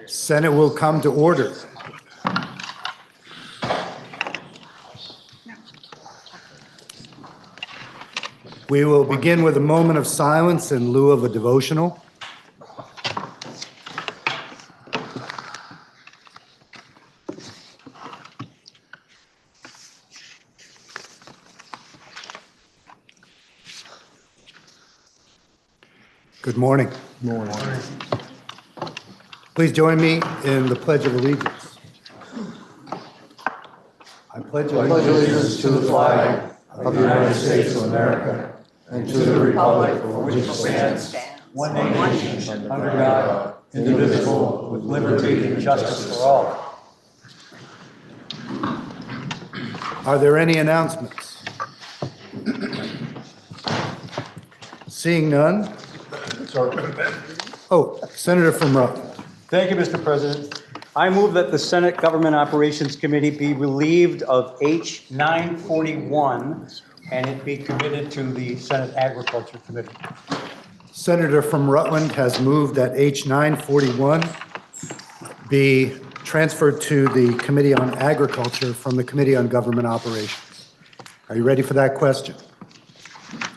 Senate will come to order. We will begin with a moment of silence in lieu of a devotional. Good morning. Good morning. Please join me in the Pledge of Allegiance. I pledge allegiance to the flag of the United States of America and to the republic for which it stands, one nation, under God, indivisible, with liberty and justice for all. Are there any announcements? Seeing none. Oh, Senator from Rutland. Thank you, Mr. President. I move that the Senate Government Operations Committee be relieved of H 941 and it be committed to the Senate Agriculture Committee. Senator from Rutland has moved that H 941 be transferred to the Committee on Agriculture from the Committee on Government Operations. Are you ready for that question?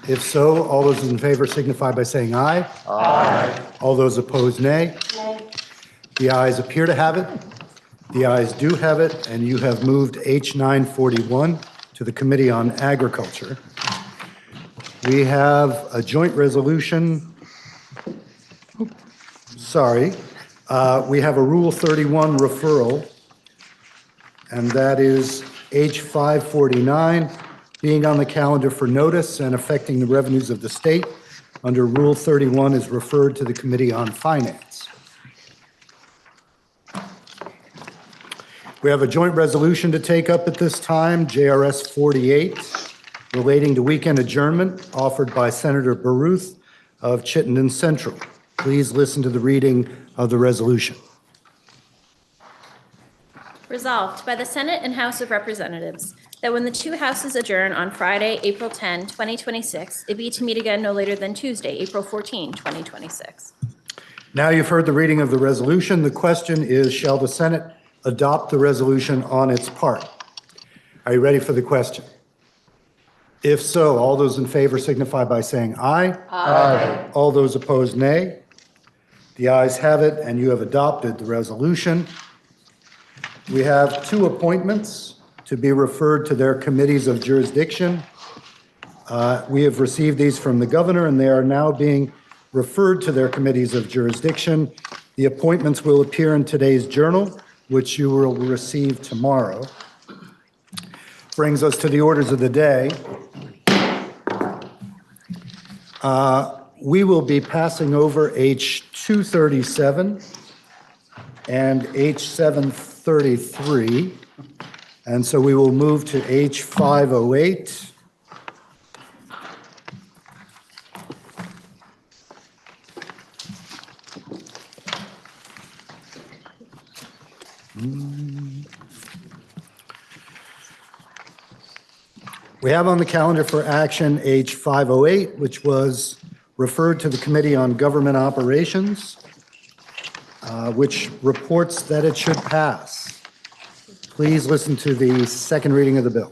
If so, all those in favor signify by saying aye. Aye. All those opposed, nay. Nay. The ayes appear to have it. The ayes do have it, and you have moved H 941 to the Committee on Agriculture. We have a joint resolution. We have a Rule 31 referral, and that is H 549, being on the calendar for notice and affecting the revenues of the state under Rule 31 is referred to the Committee on Finance. We have a joint resolution to take up at this time, JRS 48, relating to weekend adjournment, offered by Senator Baruth of Chittenden Central. Please listen to the reading of the resolution. Resolved by the Senate and House of Representatives that when the two houses adjourn on Friday, April 10, 2026, it be to meet again no later than Tuesday, April 14, 2026. Now you've heard the reading of the resolution. The question is, shall the Senate adopt the resolution on its part? Are you ready for the question? If so, all those in favor signify by saying aye. Aye. All those opposed, nay. The ayes have it, and you have adopted the resolution. We have two appointments to be referred to their committees of jurisdiction. We have received these from the governor, and they are now being referred to their committees of jurisdiction. The appointments will appear in today's journal, which you will receive tomorrow. Brings us to the orders of the day. We will be passing over H 237 and H 733. And so we will move to H 508. We have on the calendar for action H 508, which was referred to the Committee on Government Operations, which reports that it should pass. Please listen to the second reading of the bill.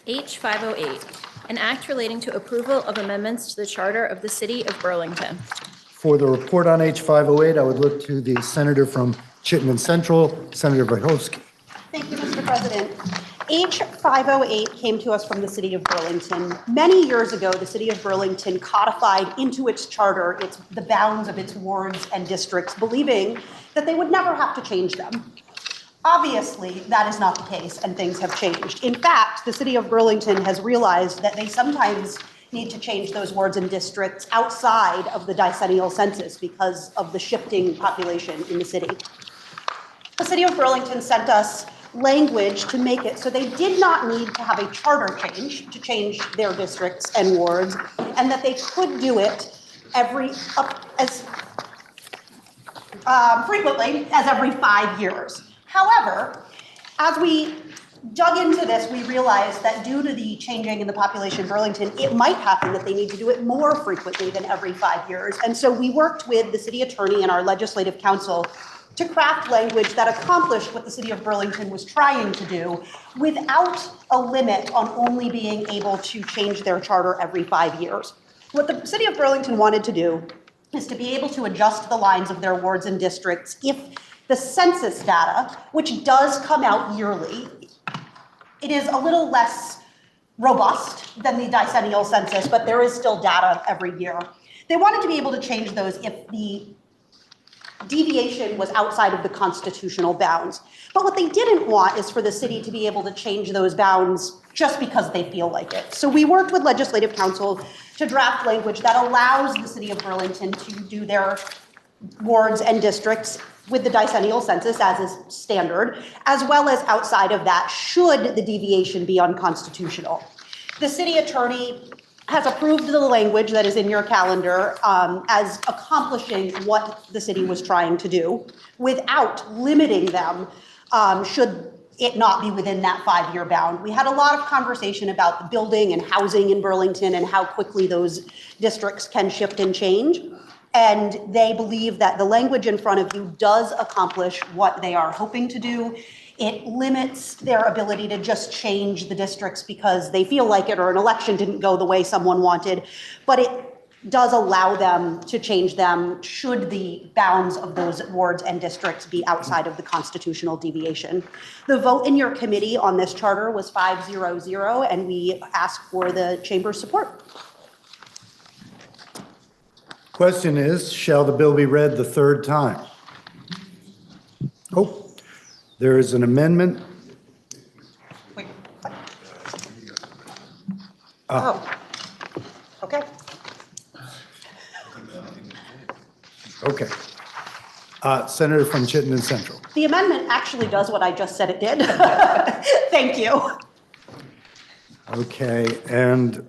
H 508, an act relating to approval of amendments to the Charter of the City of Burlington. For the report on H 508, I would look to the Senator from Chittenden Central, Senator Wojciechowski. Thank you, Mr. President. H 508 came to us from the City of Burlington. Many years ago, the City of Burlington codified into its charter the bounds of its wards and districts, believing that they would never have to change them. Obviously, that is not the case, and things have changed. In fact, the City of Burlington has realized that they sometimes need to change those wards and districts outside of the decennial census because of the shifting population in the city. The City of Burlington sent us language to make it so they did not need to have a charter change to change their districts and wards, and that they could do it as frequently as every 5 years. However, as we dug into this, we realized that due to the changing in the population of Burlington, it might happen that they need to do it more frequently than every 5 years. And so we worked with the city attorney and our legislative council to craft language that accomplished what the city of Burlington was trying to do without a limit on only being able to change their charter every 5 years. What the city of Burlington wanted to do is to be able to adjust the lines of their wards and districts if the census data, which does come out yearly, it is a little less robust than the decennial census, but there is still data every year. They wanted to be able to change those if the deviation was outside of the constitutional bounds. But what they didn't want is for the city to be able to change those bounds just because they feel like it. So we worked with legislative council to draft language that allows the city of Burlington to do their wards and districts with the decennial census as is standard, as well as outside of that, should the deviation be unconstitutional. The city attorney has approved the language that is in your calendar as accomplishing what the city was trying to do without limiting them should it not be within that 5-year bound. We had a lot of conversation about the building and housing in Burlington and how quickly those districts can shift and change. And they believe that the language in front of you does accomplish what they are hoping to do. It limits their ability to just change the districts because they feel like it or an election didn't go the way someone wanted, but it does allow them to change them should the bounds of those wards and districts be outside of the constitutional deviation. The vote in your committee on this charter was 5-0-0, and we ask for the chamber's support. Question is, shall the bill be read the third time? Oh, there is an amendment. Wait, what? Oh, okay. Okay. Senator from Chittenden Central. The amendment actually does what I just said it did. Thank you. Okay, and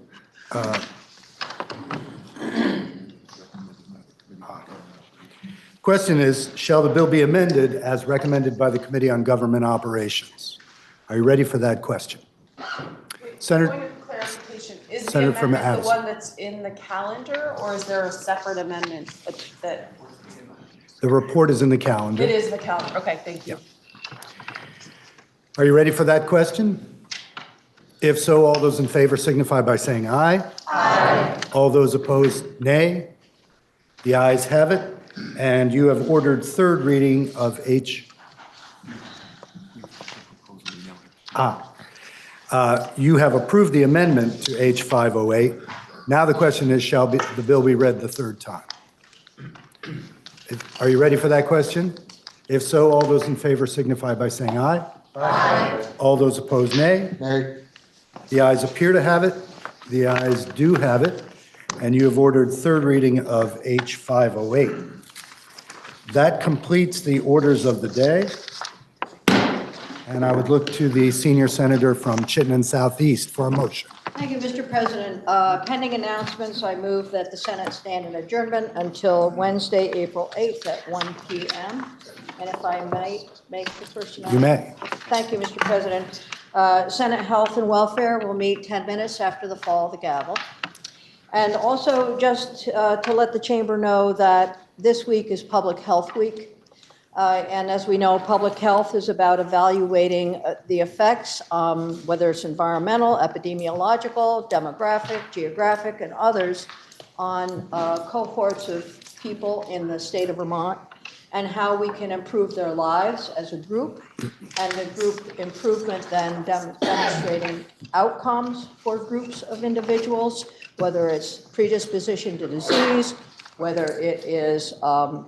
question is, shall the bill be amended as recommended by the Committee on Government Operations? Are you ready for that question? Senator, Point of clarification, is the Senator from amendment the Addison. one that's in the calendar, or is there a separate amendment that, the report is in the calendar. it is the calendar? Okay, thank you. Are you ready for that question? If so, all those in favor signify by saying aye. Aye. All those opposed, nay. The ayes have it, and you have ordered third reading of you have approved the amendment to H 508. Now the question is, shall the bill be read the third time? Are you ready for that question? If so, all those in favor signify by saying aye. Aye. All those opposed, nay. Nay. The ayes appear to have it. The ayes do have it. And you have ordered third reading of H 508. That completes the orders of the day. And I would look to the senior senator from Chittenden Southeast for a motion. Thank you, Mr. President. Pending announcements, I move that the Senate stand in adjournment until Wednesday, April 8th at 1 p.m. And if I might make the first announcement. You may. Thank you, Mr. President. Senate Health and Welfare will meet 10 minutes after the fall of the gavel. And also just to let the chamber know that this week is Public Health Week. And as we know, public health is about evaluating the effects, whether it's environmental, epidemiological, demographic, geographic, and others, on cohorts of people in the state of Vermont, and how we can improve their lives as a group, and the group improvement then demonstrating outcomes for groups of individuals, whether it's predisposition to disease, whether it is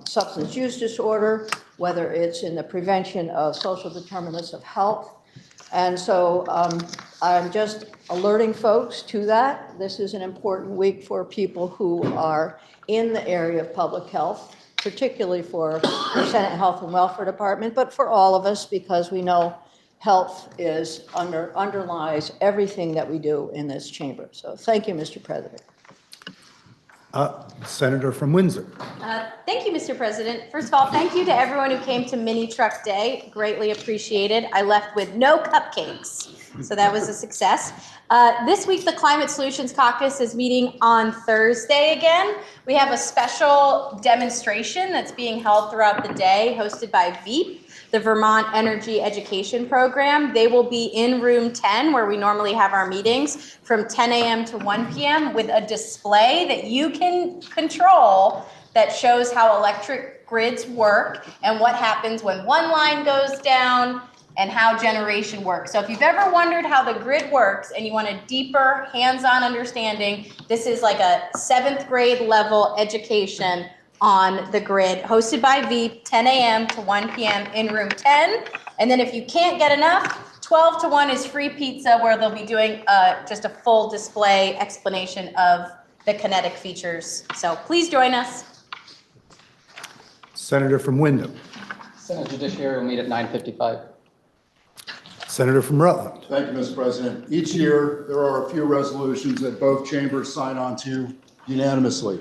substance use disorder, whether it's in the prevention of social determinants of health. And so I'm just alerting folks to that. This is an important week for people who are in the area of public health, particularly for the Senate Health and Welfare Department, but for all of us, because we know health is underlies everything that we do in this chamber. So thank you, Mr. President. Senator from Windsor. Thank you, Mr. President. First of all, thank you to everyone who came to Mini Truck Day. Greatly appreciated. I left with no cupcakes, so that was a success. This week, the Climate Solutions Caucus is meeting on Thursday again. We have a special demonstration that's being held throughout the day, hosted by VEEP, the Vermont Energy Education Program. They will be in room 10, where we normally have our meetings, from 10 a.m. to 1 p.m. with a display that you can control that shows how electric grids work and what happens when one line goes down and how generation works. So if you've ever wondered how the grid works and you want a deeper hands-on understanding, this is like a 7th grade level education on the grid, hosted by VEEP, 10 a.m. to 1 p.m. in room 10. And then if you can't get enough, 12 to 1 is free pizza, where they'll be doing just a full display explanation of the kinetic features. So please join us. Senator from Wyndham. Senate Judiciary will meet at 9:55. Senator from Rutland. Thank you, Mr. President. Each year, there are a few resolutions that both chambers sign on to unanimously.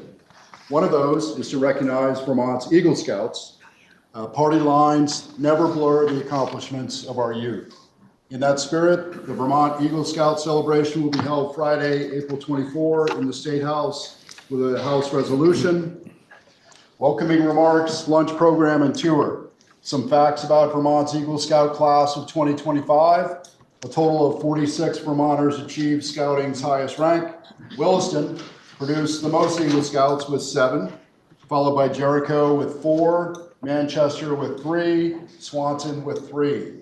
One of those is to recognize Vermont's Eagle Scouts. Party lines never blur the accomplishments of our youth. In that spirit, the Vermont Eagle Scout celebration will be held Friday, April 24 in the State House with a House resolution, welcoming remarks, lunch program, and tour. Some facts about Vermont's Eagle Scout class of 2025. A total of 46 Vermonters achieved Scouting's highest rank. Williston produced the most Eagle Scouts with 7, followed by Jericho with 4, Manchester with 3, Swanton with 3.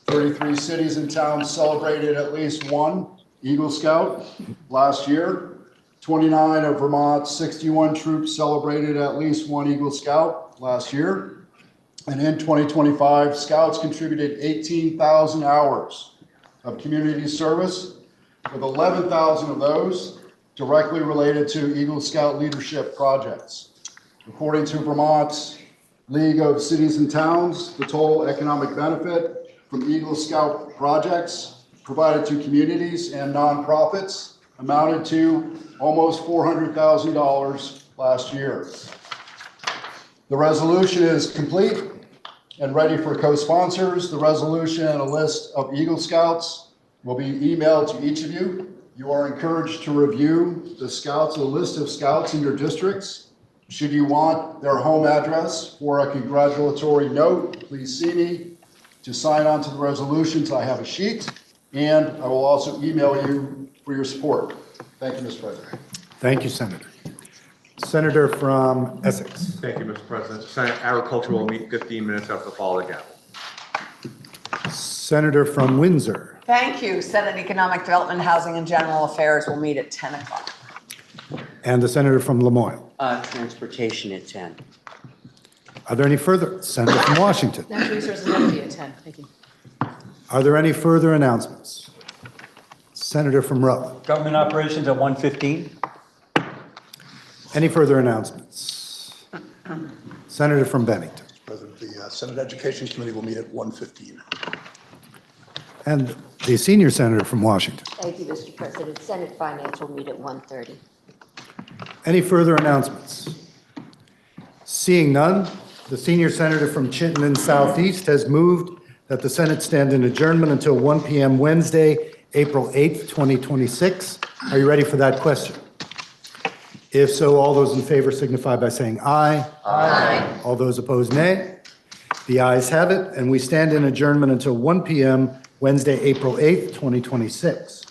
33 cities and towns celebrated at least one Eagle Scout last year. 29 of Vermont's 61 troops celebrated at least one Eagle Scout last year. And in 2025, Scouts contributed 18,000 hours of community service, with 11,000 of those directly related to Eagle Scout leadership projects. According to Vermont's League of Cities and Towns, the total economic benefit from Eagle Scout projects provided to communities and nonprofits amounted to almost $400,000 last year. The resolution is complete and ready for co-sponsors. The resolution and a list of Eagle Scouts will be emailed to each of you. You are encouraged to review the Scouts, a list of Scouts in your districts. Should you want their home address for a congratulatory note, please see me. To sign on to the resolutions, I have a sheet, and I will also email you for your support. Thank you, Mr. President. Thank you, Senator. Senator from Essex. Thank you, Mr. President. Senate Agriculture will meet 15 minutes after the fall of the gavel. Senator from Windsor. Thank you. Senate Economic Development, Housing, and General Affairs will meet at 10 o'clock. And the Senator from Lamoille. Transportation at 10. Are there any further? Senator from Washington. Natural Resources will be at 10. Thank you. Are there any further announcements? Senator from Rutland. Government operations at 1:15. Any further announcements? Senator from Bennington. President, the Senate Education Committee will meet at 1:15. And the senior senator from Washington. Thank you, Mr. President. Senate Finance will meet at 1:30. Any further announcements? Seeing none, the senior senator from Chittenden Southeast has moved that the Senate stand in adjournment until 1 p.m. Wednesday, April 8th, 2026. Are you ready for that question? If so, all those in favor signify by saying aye. Aye. All those opposed, nay. The ayes have it, and we stand in adjournment until 1 p.m. Wednesday, April 8th, 2026.